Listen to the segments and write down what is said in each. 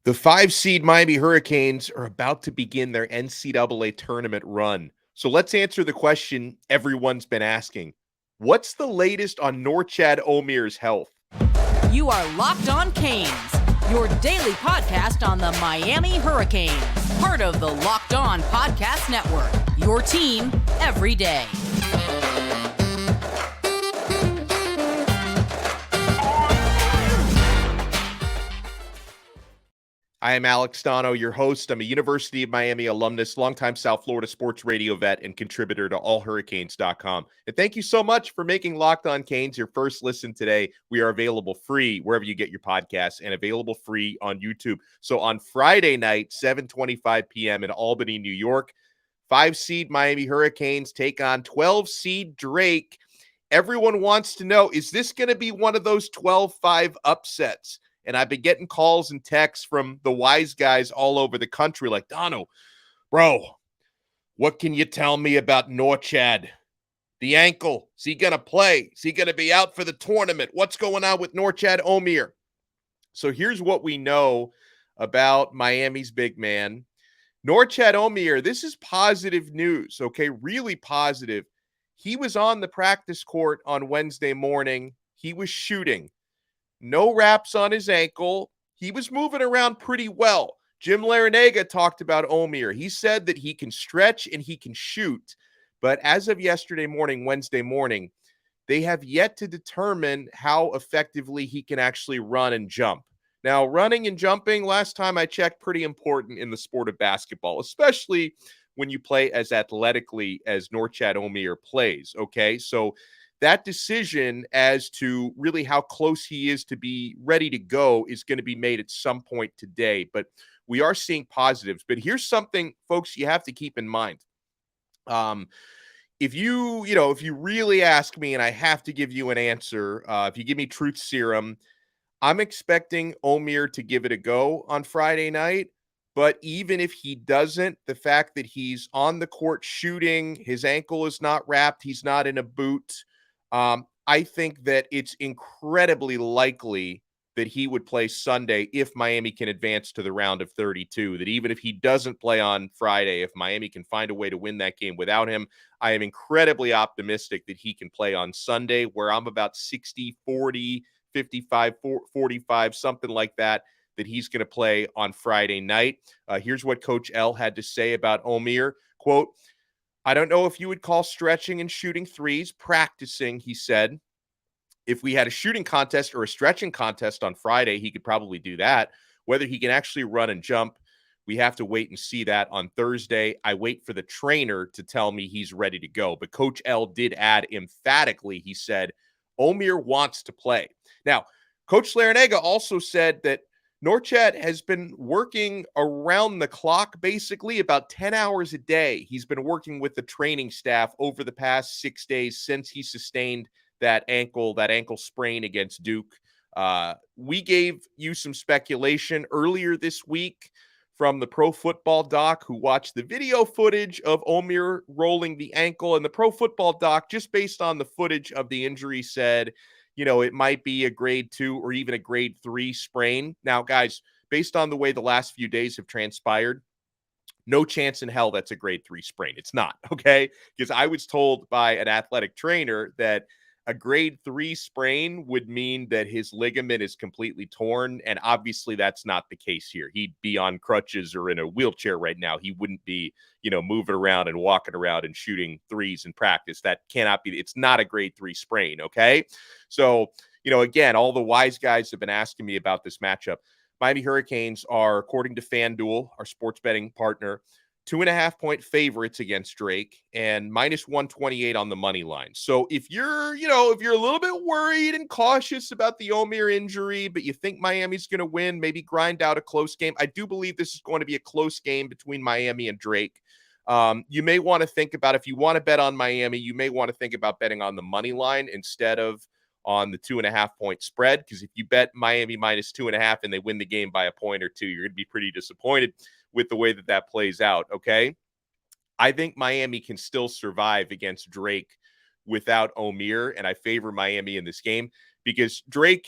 The 5 seed Miami Hurricanes are about to begin their NCAA tournament run. So let's answer the question everyone's been asking. What's the latest on Norchad Omier's health? You are Locked On Canes, your daily podcast on the Miami Hurricanes, part of the Locked On Podcast Network, your team every day. I am Alex Donno, your host. I'm a University of Miami alumnus, longtime South Florida sports radio vet, and contributor to allhurricanes.com. And thank you so much for making Locked On Canes your first listen today. We are available free wherever you get your podcasts and available free on YouTube. So on Friday night, 7:25 p.m. in Albany, New York, 5-seed Miami Hurricanes take on 12-seed Drake. Everyone wants to know, is this going to be one of those 12-5 upsets? And I've been getting calls and texts from the wise guys all over the country like, Donno, bro, what can you tell me about Norchad? The ankle, is he going to play? Is he going to be out for the tournament? What's going on with Norchad Omier? So here's what we know about Miami's big man. Norchad Omier, this is positive news, okay? Really positive. He was on the practice court on Wednesday morning. He was shooting. No wraps on his ankle. He was moving around pretty well. Jim Larranaga talked about Omier. He said that he can stretch and he can shoot. But as of yesterday morning, Wednesday morning, they have yet to determine how effectively he can actually run and jump. Now, running and jumping, last time I checked, pretty important in the sport of basketball, especially when you play as athletically as Norchad Omier plays, okay? So that decision as to really how close he is to be ready to go is going to be made at some point today. But we are seeing positives. But here's something, folks, you have to keep in mind. If you really ask me and I have to give you an answer, if you give me truth serum, I'm expecting Omier to give it a go on Friday night. But even if he doesn't, the fact that he's on the court shooting, his ankle is not wrapped, he's not in a boot, I think that it's incredibly likely that he would play Sunday if Miami can advance to the round of 32, that even if he doesn't play on Friday, if Miami can find a way to win that game without him, I am incredibly optimistic that he can play on Sunday, where I'm about 60-40, 55-45, something like that he's going to play on Friday night. Here's what Coach L had to say about Omier. Quote, I don't know if you would call stretching and shooting threes practicing, he said. If we had a shooting contest or a stretching contest on Friday, he could probably do that. Whether he can actually run and jump, we have to wait and see that on Thursday. I wait for the trainer to tell me he's ready to go. But Coach L did add emphatically, he said, Omier wants to play. Now, Coach Larranaga also said that Norchad has been working around the clock, basically about 10 hours a day. He's been working with the training staff over the past 6 days since he sustained that ankle sprain against Duke. We gave you some speculation earlier this week from the Pro Football Doc, who watched the video footage of Omier rolling the ankle. And the Pro Football Doc, just based on the footage of the injury, said, it might be a grade 2 or even a grade 3 sprain. Now, guys, based on the way the last few days have transpired, no chance in hell that's a grade 3 sprain. It's not, okay? Because I was told by an athletic trainer that a grade 3 sprain would mean that his ligament is completely torn, and obviously that's not the case here. He'd be on crutches or in a wheelchair right now. He wouldn't be, moving around and walking around and shooting threes in practice. That cannot be. It's not a grade 3 sprain, okay? So, again, all the wise guys have been asking me about this matchup. Miami Hurricanes are, according to FanDuel, our sports betting partner, 2.5-point favorites against Drake and minus 128 on the money line. So if you're a little bit worried and cautious about the Omier injury, but you think Miami's going to win, maybe grind out a close game. I do believe this is going to be a close game between Miami and Drake. You may want to think about, if you want to bet on Miami, you may want to think about betting on the money line instead of on the 2.5-point spread. Because if you bet Miami minus 2.5 and they win the game by a point or two, you're going to be pretty disappointed with the way that plays out, okay? I think Miami can still survive against Drake without Omier, and I favor Miami in this game because Drake,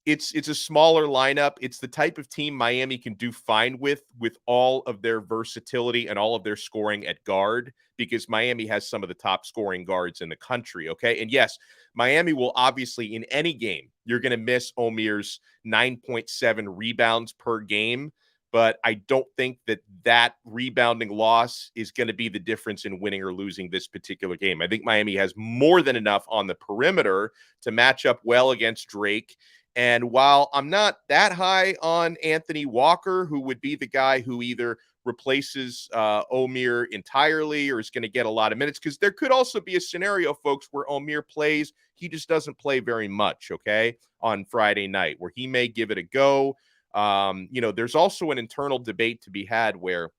It's a smaller lineup. It's the type of team Miami can do fine with all of their versatility and all of their scoring at guard, because Miami has some of the top scoring guards in the country, okay? And yes, Miami will obviously, in any game, you're going to miss Omier's 9.7 rebounds per game, but I don't think that rebounding loss is going to be the difference in winning or losing this particular game. I think Miami has more than enough on the perimeter to match up well against Drake. And while I'm not that high on Anthony Walker, who would be the guy who either replaces Omier entirely or is going to get a lot of minutes, because there could also be a scenario, folks, where Omier plays, he just doesn't play very much, okay, on Friday night, where he may give it a go. There's also an internal debate to be had where,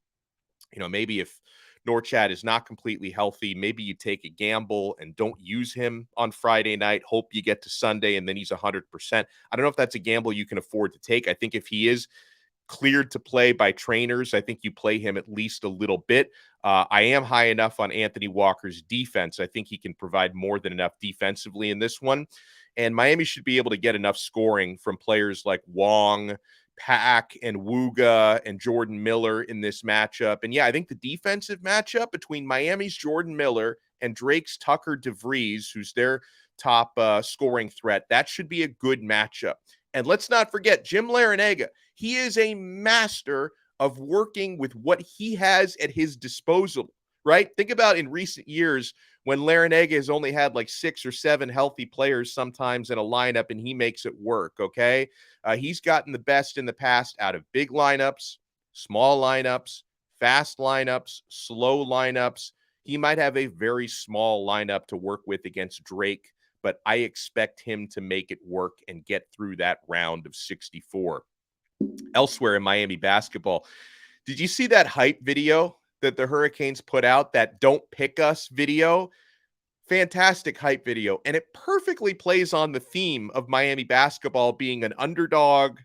maybe if Norchad is not completely healthy, maybe you take a gamble and don't use him on Friday night, hope you get to Sunday and then he's 100%. I don't know if that's a gamble you can afford to take. I think if he is cleared to play by trainers, I think you play him at least a little bit. I am high enough on Anthony Walker's defense. I think he can provide more than enough defensively in this one. And Miami should be able to get enough scoring from players like Wong, Pack, and Wooga and Jordan Miller in this matchup. And yeah, I think the defensive matchup between Miami's Jordan Miller and Drake's Tucker DeVries, who's their top scoring threat, that should be a good matchup. And let's not forget Jim Larranaga. He is a master of working with what he has at his disposal, right? Think about in recent years when Larranaga has only had like 6 or 7 healthy players sometimes in a lineup, and he makes it work, okay? He's gotten the best in the past out of big lineups, small lineups, fast lineups, slow lineups. He might have a very small lineup to work with against Drake, but I expect him to make it work and get through that round of 64. Elsewhere in Miami basketball, did you see that hype video that the Hurricanes put out, that "Don't Pick Us" video? Fantastic hype video, and it perfectly plays on the theme of Miami basketball being an underdog,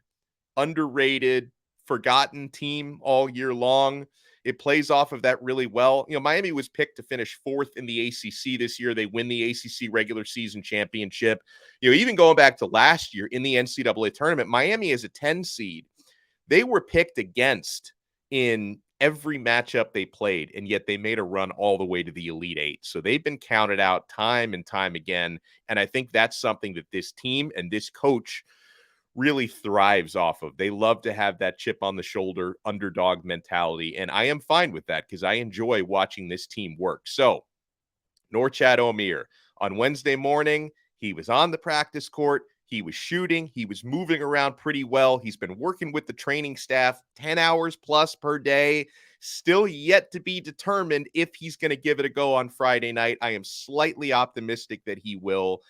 underrated, forgotten team all year long. It plays off of that really well. Miami was picked to finish 4th in the ACC this year. They win the ACC regular season championship. Even going back to last year in the NCAA tournament, Miami is a 10 seed. They were picked against in every matchup they played, and yet they made a run all the way to the Elite Eight. So they've been counted out time and time again. And I think that's something that this team and this coach really thrives off of. They love to have that chip on the shoulder, underdog mentality. And I am fine with that because I enjoy watching this team work. So Norchad Omier on Wednesday morning, he was on the practice court. He was shooting. He was moving around pretty well. He's been working with the training staff 10 hours plus per day. Still yet to be determined if he's going to give it a go on Friday night. I am slightly optimistic that he will.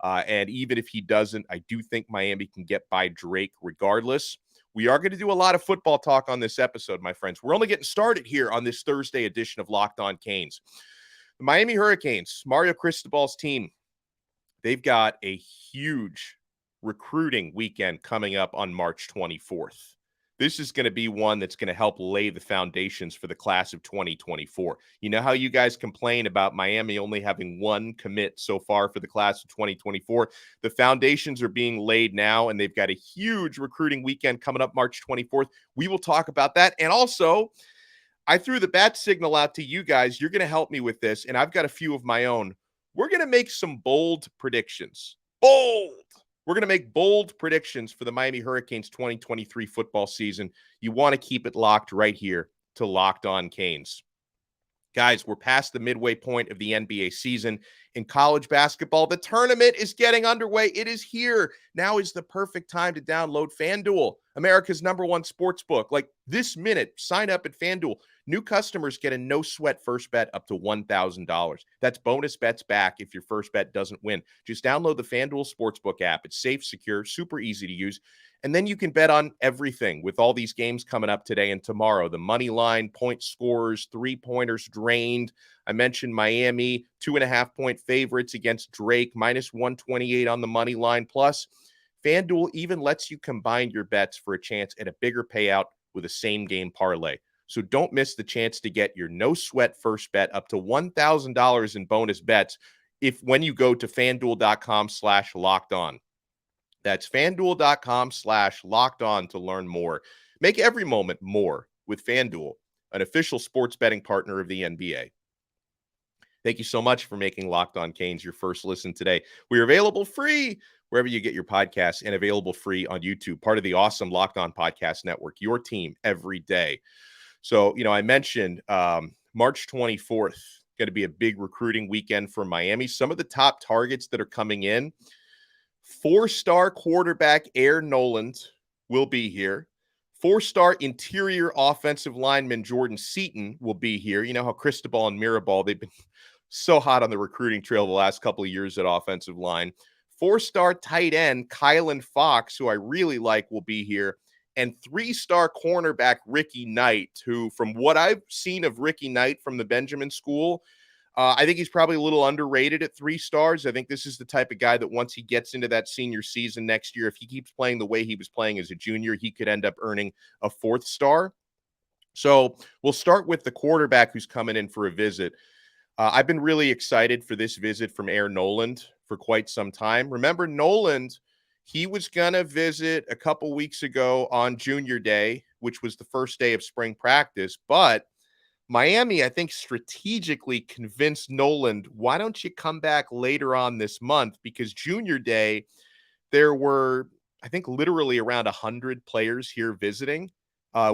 And even if he doesn't, I do think Miami can get by Drake regardless. We are going to do a lot of football talk on this episode, my friends. We're only getting started here on this Thursday edition of Locked On Canes. The Miami Hurricanes, Mario Cristobal's team, they've got a huge recruiting weekend coming up on March 24th. This is going to be one that's going to help lay the foundations for the class of 2024. You know how you guys complain about Miami only having one commit so far for the class of 2024? The foundations are being laid now, and they've got a huge recruiting weekend coming up March 24th. We will talk about that. And also, I threw the bat signal out to you guys. You're going to help me with this, and I've got a few of my own. We're going to make some bold predictions. Bold! We're going to make bold predictions for the Miami Hurricanes 2023 football season. You want to keep it locked right here to Locked On Canes. Guys, we're past the midway point of the NBA season. In college basketball, the tournament is getting underway. It is here. Now is the perfect time to download FanDuel, America's #1 sports book. Like this minute, sign up at FanDuel. New customers get a no-sweat first bet up to $1,000. That's bonus bets back if your first bet doesn't win. Just download the FanDuel Sportsbook app. It's safe, secure, super easy to use. And then you can bet on everything with all these games coming up today and tomorrow. The money line, point scorers, three-pointers drained. I mentioned Miami, 2.5-point favorites against Drake, -128 on the money line. Plus, FanDuel even lets you combine your bets for a chance at a bigger payout with a same-game parlay. So don't miss the chance to get your no-sweat first bet up to $1,000 in bonus bets when you go to FanDuel.com/lockedon. That's FanDuel.com/locked-on to learn more. Make every moment more with FanDuel, an official sports betting partner of the NBA. Thank you so much for making Locked On Canes your first listen today. We are available free wherever you get your podcasts and available free on YouTube, part of the awesome Locked On Podcast Network, your team every day. So, I mentioned March 24th, going to be a big recruiting weekend for Miami. Some of the top targets that are coming in: 4-star quarterback Air Noland will be here. 4-star interior offensive lineman Jordan Seaton will be here. You know how Cristobal and Mirabal, they've been so hot on the recruiting trail the last couple of years at offensive line. 4-star tight end Kylan Fox, who I really like, will be here. And 3-star cornerback Ricky Knight, who, from what I've seen of Ricky Knight from the Benjamin School, I think he's probably a little underrated at 3 stars. I think this is the type of guy that once he gets into that senior season next year, if he keeps playing the way he was playing as a junior, he could end up earning a 4th star. So we'll start with the quarterback who's coming in for a visit. I've been really excited for this visit from Air Noland for quite some time. Remember, Noland, he was going to visit a couple weeks ago on Junior Day, which was the first day of spring practice. But Miami, I think, strategically convinced Noland, why don't you come back later on this month? Because Junior Day, there were, I think, literally around 100 players here visiting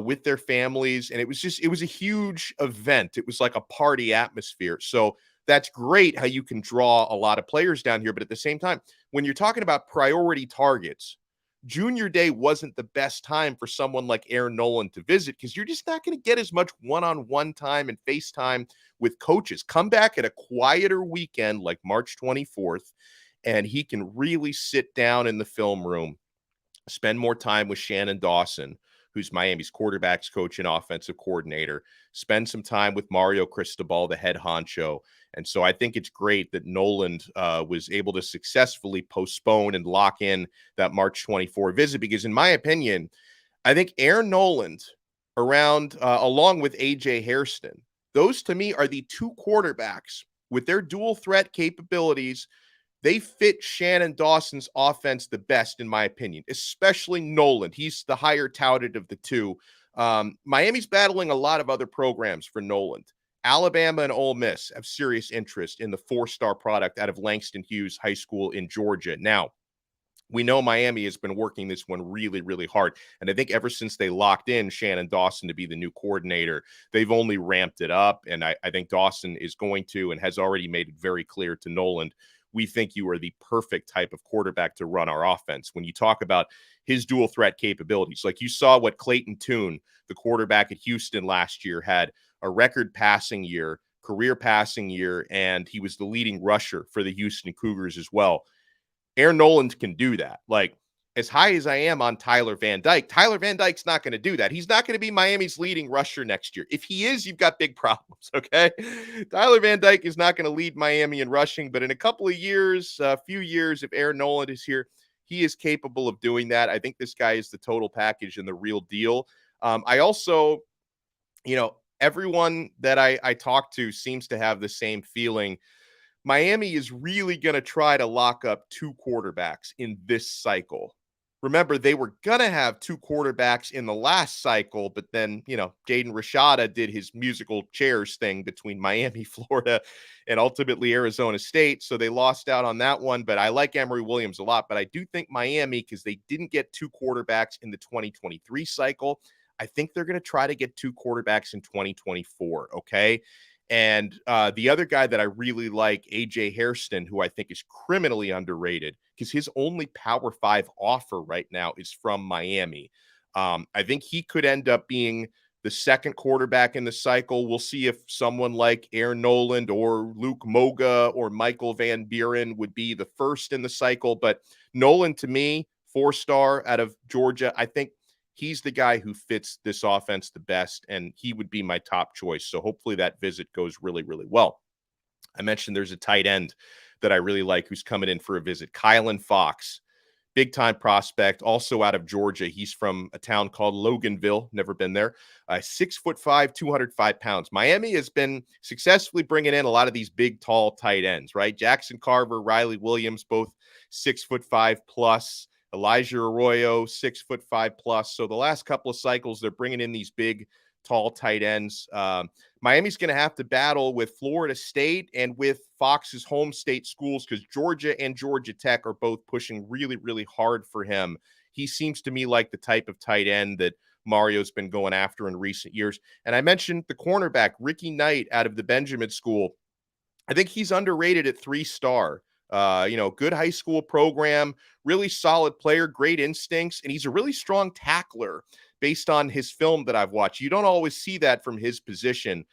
with their families. And it was a huge event. It was like a party atmosphere. So that's great how you can draw a lot of players down here. But at the same time, when you're talking about priority targets, Junior Day wasn't the best time for someone like Air Noland to visit, because you're just not going to get as much one-on-one time and FaceTime with coaches. Come back at a quieter weekend like March 24th, and he can really sit down in the film room, spend more time with Shannon Dawson, who's Miami's quarterbacks coach and offensive coordinator, spend some time with Mario Cristobal, the head honcho. And so I think it's great that Noland was able to successfully postpone and lock in that March 24 visit, because in my opinion, I think Air Noland along with AJ Hairston, those to me are the 2 quarterbacks with their dual threat capabilities. They fit Shannon Dawson's offense the best, in my opinion, especially Noland. He's the higher touted of the 2. Miami's battling a lot of other programs for Noland. Alabama and Ole Miss have serious interest in the 4-star product out of Langston Hughes High School in Georgia. Now, we know Miami has been working this one really, really hard. And I think ever since they locked in Shannon Dawson to be the new coordinator, they've only ramped it up. And I think Dawson is going to, and has already made it very clear to Noland, we think you are the perfect type of quarterback to run our offense. When you talk about his dual threat capabilities, like you saw what Clayton Tune, the quarterback at Houston last year, had a record passing year, career passing year, and he was the leading rusher for the Houston Cougars as well. Air Noland can do that. Like, as high as I am on Tyler Van Dyke, Tyler Van Dyke's not going to do that. He's not going to be Miami's leading rusher next year. If he is, you've got big problems, okay? Tyler Van Dyke is not going to lead Miami in rushing, but in a couple of years, a few years, if Air Noland is here, he is capable of doing that. I think this guy is the total package and the real deal. I also, everyone that I talk to seems to have the same feeling. Miami is really going to try to lock up 2 quarterbacks in this cycle. Remember, they were going to have 2 quarterbacks in the last cycle, but then, Jaden Rashada did his musical chairs thing between Miami, Florida, and ultimately Arizona State. So they lost out on that one. But I like Emory Williams a lot. But I do think Miami, because they didn't get 2 quarterbacks in the 2023 cycle, I think they're going to try to get 2 quarterbacks in 2024. Okay. And the other guy that I really like, AJ Hairston, who I think is criminally underrated, because his only Power 5 offer right now is from Miami. I think he could end up being the 2nd quarterback in the cycle. We'll see if someone like Air Noland or Luke Moga or Michael Van Buren would be the 1st in the cycle. But Noland, to me, 4-star out of Georgia, I think he's the guy who fits this offense the best, and he would be my top choice. So hopefully that visit goes really, really well. I mentioned there's a tight end that I really like who's coming in for a visit, Kylan Fox, big-time prospect, also out of Georgia. He's from a town called Loganville, never been there. 6'5", 205 pounds. Miami has been successfully bringing in a lot of these big, tall tight ends, right? Jackson Carver, Riley Williams, both 6'5" plus. Elijah Arroyo, 6'5" plus. So the last couple of cycles, they're bringing in these big, tall tight ends. Miami's going to have to battle with Florida State and with Fox's home state schools because Georgia and Georgia Tech are both pushing really, really hard for him. He seems to me like the type of tight end that Mario's been going after in recent years. And I mentioned the cornerback, Ricky Knight out of the Benjamin School. I think he's underrated at 3-star. Good high school program, really solid player, great instincts, and he's a really strong tackler based on his film that I've watched. You don't always see that from his position.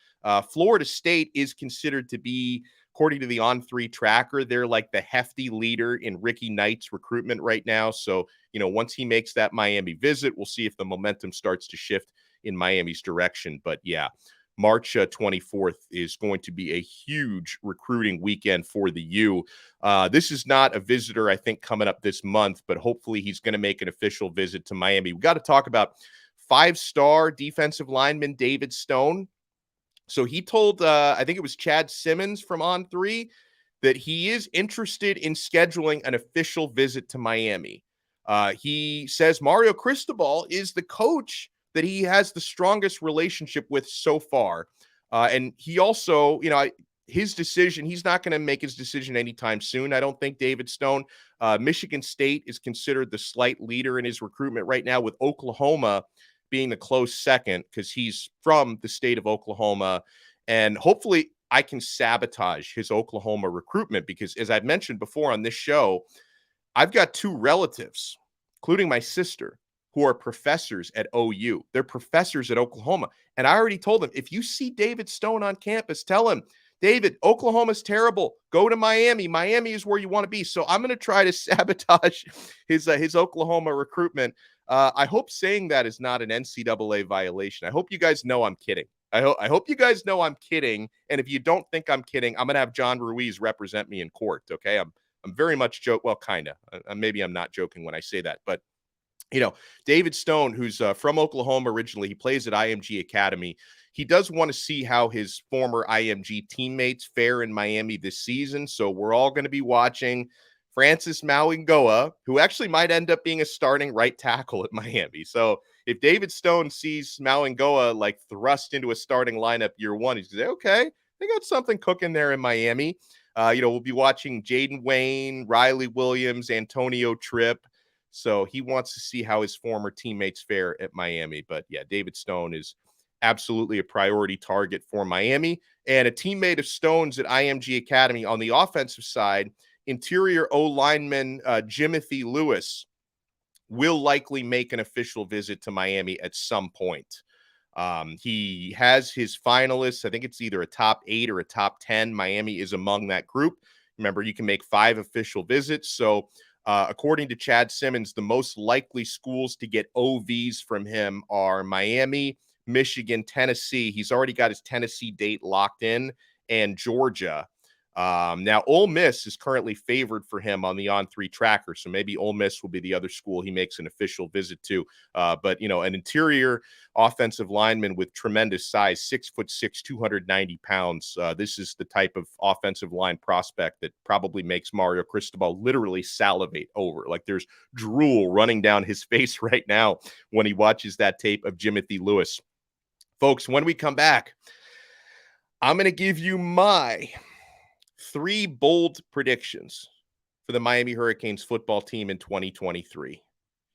Florida State is considered to be, according to the On3 tracker, they're like the hefty leader in Ricky Knight's recruitment right now. So, once he makes that Miami visit, we'll see if the momentum starts to shift in Miami's direction. But yeah, March 24th is going to be a huge recruiting weekend for the U. This is not a visitor, I think, coming up this month, but hopefully he's going to make an official visit to Miami. We got to talk about 5-star defensive lineman David Stone. So he told, I think it was Chad Simmons from On3, that he is interested in scheduling an official visit to Miami. He says Mario Cristobal is the coach that he has the strongest relationship with so far. And he also, his decision, he's not going to make his decision anytime soon. I don't think David Stone. Michigan State is considered the slight leader in his recruitment right now, with Oklahoma being the close second because he's from the state of Oklahoma. And hopefully I can sabotage his Oklahoma recruitment because, as I've mentioned before on this show, I've got 2 relatives, including my sister, who are professors at OU. They're professors at Oklahoma. And I already told them, if you see David Stone on campus, tell him, David, Oklahoma's terrible. Go to Miami. Miami is where you want to be. So I'm going to try to sabotage his Oklahoma recruitment. I hope saying that is not an NCAA violation. I hope you guys know I'm kidding. I hope you guys know I'm kidding. And if you don't think I'm kidding, I'm going to have John Ruiz represent me in court. Okay. I'm very much joking. Well, kind of. Maybe I'm not joking when I say that, but David Stone, who's from Oklahoma originally, he plays at IMG Academy. He does want to see how his former IMG teammates fare in Miami this season. So we're all going to be watching Francis Mauigoa, who actually might end up being a starting right tackle at Miami. So if David Stone sees Mauigoa like thrust into a starting lineup year one, he's going to say, okay, they got something cooking there in Miami. We'll be watching Jaden Wayne, Riley Williams, Antonio Tripp. So he wants to see how his former teammates fare at Miami. But yeah, David Stone is absolutely a priority target for Miami. And a teammate of Stone's at IMG Academy on the offensive side, interior O lineman Jimothy Lewis will likely make an official visit to Miami at some point. He has his finalists. I think it's either a top 8 or a top 10. Miami is among that group. Remember, you can make 5 official visits. So according to Chad Simmons, the most likely schools to get OVs from him are Miami, Michigan, Tennessee. He's already got his Tennessee date locked in, and Georgia. Now, Ole Miss is currently favored for him on the On3 tracker, so maybe Ole Miss will be the other school he makes an official visit to. But an interior offensive lineman with tremendous size, 6'6", 290 pounds. This is the type of offensive line prospect that probably makes Mario Cristobal literally salivate over. Like there's drool running down his face right now when he watches that tape of Jimothy Lewis. Folks, when we come back, I'm going to give you my 3 bold predictions for the Miami Hurricanes football team in 2023.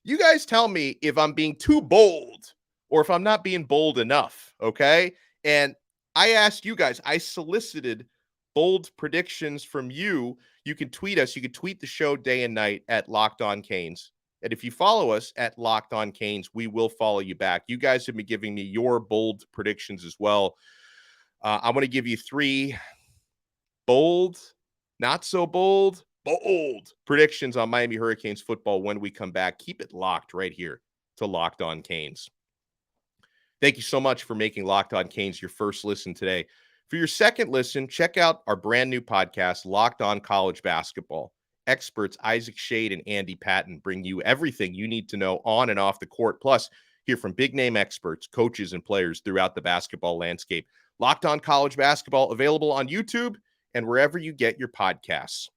You guys tell me if I'm being too bold or if I'm not being bold enough, okay? And I asked you guys, I solicited bold predictions from you. You can tweet us. You can tweet the show day and night at Locked On Canes. And if you follow us at Locked On Canes, we will follow you back. You guys have been giving me your bold predictions as well. I'm going to give you 3 bold, not so bold predictions on Miami Hurricanes football when we come back. Keep it locked right here to Locked On Canes. Thank you so much for making Locked On Canes your first listen today. For your second listen, check out our brand new podcast, Locked On College Basketball. Experts Isaac Shade and Andy Patton bring you everything you need to know on and off the court. Plus, hear from big-name experts, coaches, and players throughout the basketball landscape. Locked On College Basketball, available on YouTube and wherever you get your podcasts.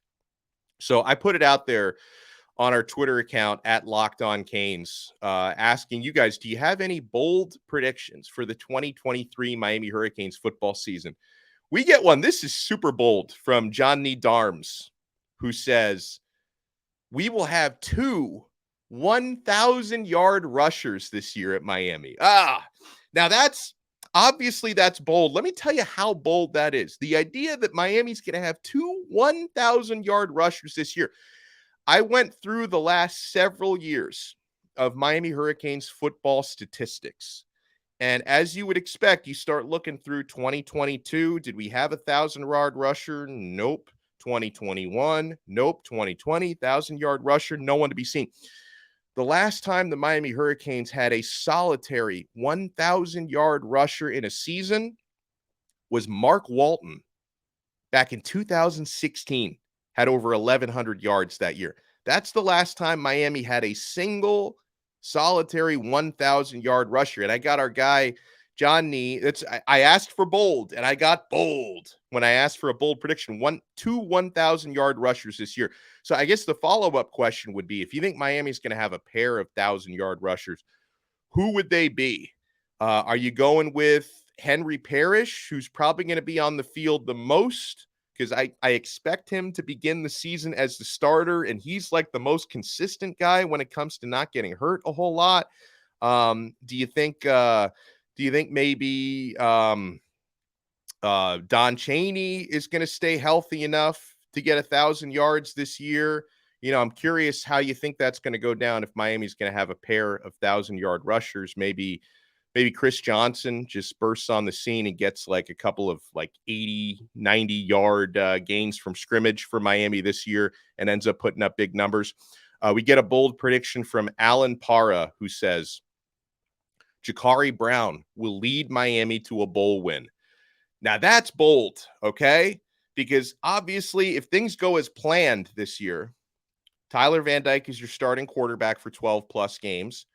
So I put it out there on our Twitter account at Locked On Canes, asking you guys, do you have any bold predictions for the 2023 Miami Hurricanes football season? We get one. This is super bold from Johnny Darms, who says, we will have 2 1,000-yard rushers this year at Miami. Now that's bold. Let me tell you how bold that is. The idea that Miami's going to have 2 1,000-yard rushers this year. I went through the last several years of Miami Hurricanes football statistics. And as you would expect, you start looking through 2022. Did we have a 1,000-yard rusher? Nope. 2021? Nope. 2020, 1,000-yard rusher? No one to be seen. The last time the Miami Hurricanes had a solitary 1,000-yard rusher in a season was Mark Walton back in 2016. Had over 1,100 yards that year. That's the last time Miami had a single solitary 1,000-yard rusher. And I got our guy, John Nee. I asked for bold, and I got bold when I asked for a bold prediction. 2 1,000-yard rushers this year. So I guess the follow-up question would be, if you think Miami's going to have a pair of 1,000-yard rushers, who would they be? Are you going with Henry Parrish, who's probably going to be on the field the most? Because I expect him to begin the season as the starter, and he's like the most consistent guy when it comes to not getting hurt a whole lot. Do you think maybe Don Chaney is going to stay healthy enough to get 1,000 yards this year? You know, I'm curious how you think that's going to go down if Miami's going to have a pair of 1,000-yard rushers. Maybe Chris Johnson just bursts on the scene and gets like a couple of like 80, 90-yard gains from scrimmage for Miami this year and ends up putting up big numbers. We get a bold prediction from Alan Para, who says, Jacari Brown will lead Miami to a bowl win. Now that's bold, okay? Because obviously if things go as planned this year, Tyler Van Dyke is your starting quarterback for 12-plus games.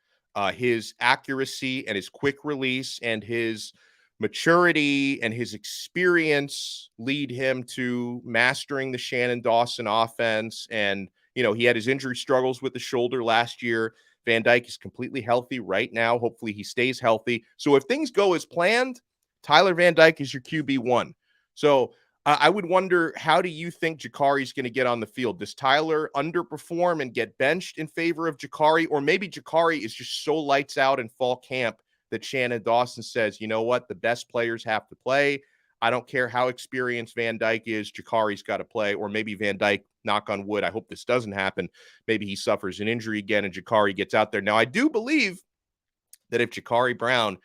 His accuracy and his quick release and his maturity and his experience lead him to mastering the Shannon Dawson offense. And, you know, he had his injury struggles with the shoulder last year. Van Dyke is completely healthy right now. Hopefully he stays healthy. So if things go as planned, Tyler Van Dyke is your QB1. So I would wonder, how do you think Jacari's going to get on the field? Does Tyler underperform and get benched in favor of Jacari? Or maybe Jacari is just so lights out in fall camp that Shannon Dawson says, you know what, the best players have to play. I don't care how experienced Van Dyke is, Jacari's got to play. Or maybe Van Dyke, knock on wood, I hope this doesn't happen, maybe he suffers an injury again and Jacari gets out there. Now, I do believe that if Jacari Brown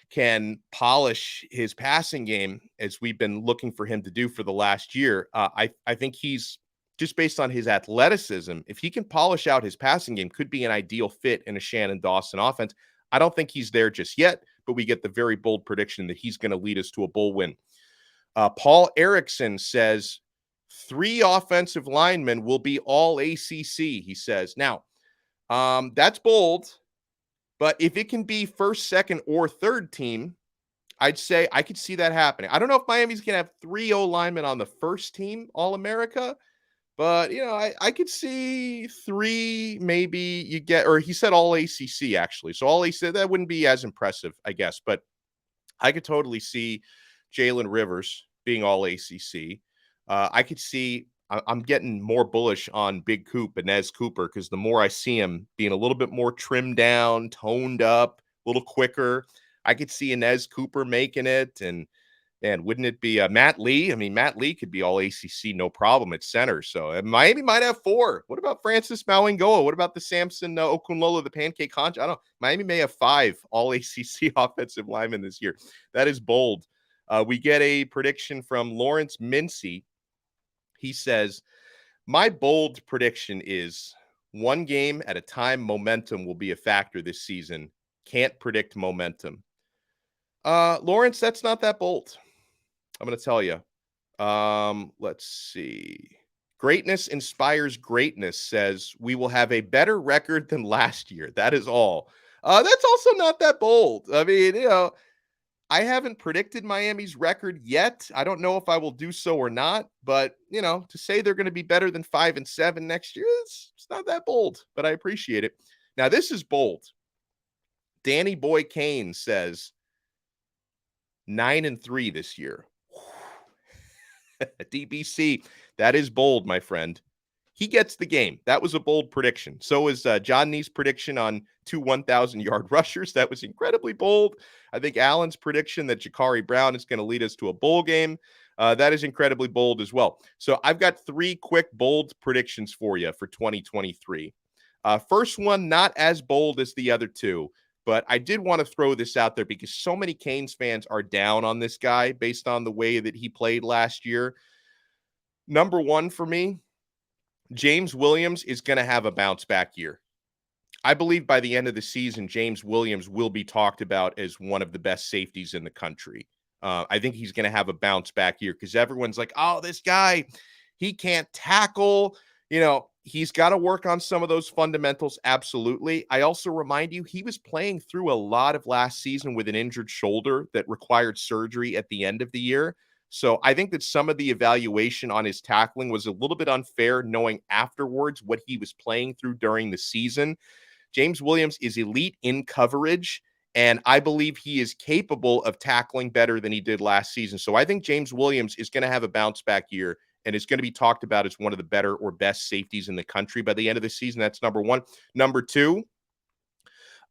can polish his passing game, as we've been looking for him to do for the last year, I think he's, just based on his athleticism, if he can polish out his passing game, could be an ideal fit in a Shannon Dawson offense. I don't think he's there just yet, but we get the very bold prediction that he's going to lead us to a bowl win. Paul Erickson says 3 offensive linemen will be all ACC, he says. Now, that's bold. But if it can be first, second, or third team, I'd say I could see that happening. I don't know if Miami's going to have 3 O linemen on the first team All-America, but, you know, I could see 3 maybe you get, or he said all ACC actually. So all ACC, that wouldn't be as impressive, I guess. But I could totally see Jalen Rivers being all ACC. I could see, I'm getting more bullish on Big Coop, Inez Cooper, because the more I see him being a little bit more trimmed down, toned up, a little quicker, I could see Inez Cooper making it. And wouldn't it be Matt Lee? I mean, Matt Lee could be all ACC, no problem at center. So Miami might have 4. What about Francis Mauingoa? What about the Samson Okunlola, the Pancake Concha? I don't know. Miami may have 5 all ACC offensive linemen this year. That is bold. We get a prediction from Lawrence Mincy. He says, my bold prediction is 1 game at a time, momentum will be a factor this season. Can't predict momentum. Lawrence, that's not that bold. I'm going to tell you. Let's see. Greatness inspires greatness says we will have a better record than last year. That is all. That's also not that bold. I mean, you know, I haven't predicted Miami's record yet. I don't know if I will do so or not, but, you know, to say they're going to be better than 5-7 next year, it's not that bold, but I appreciate it. Now, this is bold. Danny Boy Kane says 9-3 this year. DBC, that is bold, my friend. He gets the game. That was a bold prediction. So is John Nee's prediction on 2 1,000-yard rushers. That was incredibly bold. I think Allen's prediction that Jakari Brown is going to lead us to a bowl game, that is incredibly bold as well. So I've got 3 quick, bold predictions for you for 2023. First one, not as bold as the other 2, but I did want to throw this out there because so many Canes fans are down on this guy based on the way that he played last year. Number 1 for me, James Williams is going to have a bounce back year. I believe by the end of the season, James Williams will be talked about as one of the best safeties in the country. I think he's going to have a bounce back year because everyone's like, oh, this guy, he can't tackle. He's got to work on some of those fundamentals. Absolutely. I also remind you, he was playing through a lot of last season with an injured shoulder that required surgery at the end of the year. So I think that some of the evaluation on his tackling was a little bit unfair, knowing afterwards what he was playing through during the season. James Williams is elite in coverage, and I believe he is capable of tackling better than he did last season. So I think James Williams is going to have a bounce back year and is going to be talked about as one of the better or best safeties in the country by the end of the season. That's number 1. Number 2,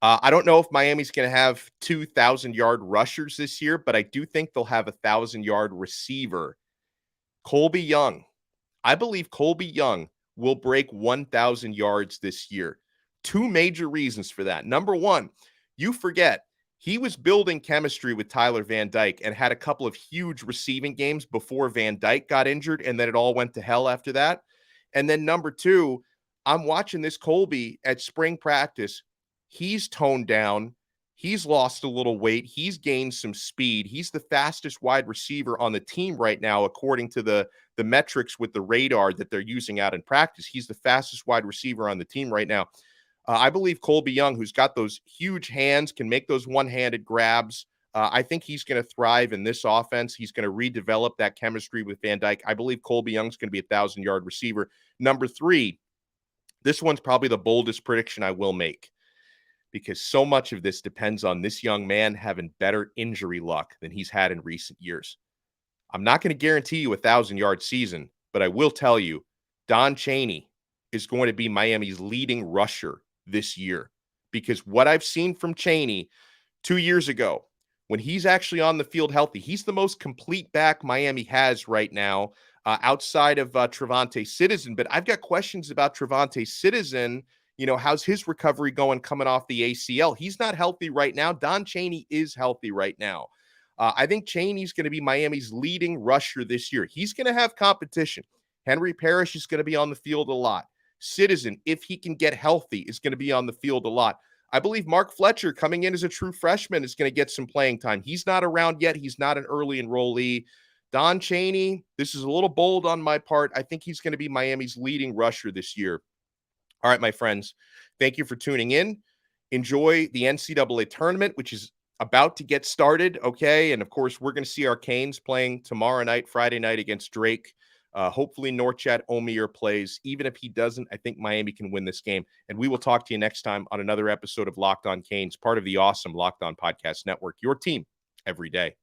I don't know if Miami's going to have 2,000-yard rushers this year, but I do think they'll have a 1,000-yard receiver. Colby Young. I believe Colby Young will break 1,000 yards this year. 2 major reasons for that. Number 1, you forget he was building chemistry with Tyler Van Dyke and had a couple of huge receiving games before Van Dyke got injured, and then it all went to hell after that. And then number 2, I'm watching this Colby at spring practice. He's toned down. He's lost a little weight. He's gained some speed. He's the fastest wide receiver on the team right now, according to the metrics with the radar that they're using out in practice. He's the fastest wide receiver on the team right now. I believe Colby Young, who's got those huge hands, can make those one-handed grabs. I think he's going to thrive in this offense. He's going to redevelop that chemistry with Van Dyke. I believe Colby Young's going to be a 1,000-yard receiver. Number 3, this one's probably the boldest prediction I will make, because so much of this depends on this young man having better injury luck than he's had in recent years. I'm not going to guarantee you a 1,000-yard season, but I will tell you, Don Chaney is going to be Miami's leading rusher this year, because what I've seen from Chaney 2 years ago, when he's actually on the field healthy, he's the most complete back Miami has right now, outside of Trevante Citizen. But I've got questions about Trevante Citizen. How's his recovery going coming off the ACL? He's not healthy right now. Don Chaney is healthy right now. I think Chaney's going to be Miami's leading rusher this year. He's going to have competition. Henry Parrish is going to be on the field a lot. Citizen, if he can get healthy, is going to be on the field a lot. I believe Mark Fletcher, coming in as a true freshman, is going to get some playing time. He's not around yet. He's not an early enrollee. Don Chaney, this is a little bold on my part. I think he's going to be Miami's leading rusher this year. All right, my friends, thank you for tuning in. Enjoy the NCAA tournament, which is about to get started, okay? And, of course, we're going to see our Canes playing tomorrow night, Friday night against Drake. Hopefully Norchad Omier plays. Even if he doesn't, I think Miami can win this game. And we will talk to you next time on another episode of Locked On Canes, part of the awesome Locked On Podcast Network, your team every day.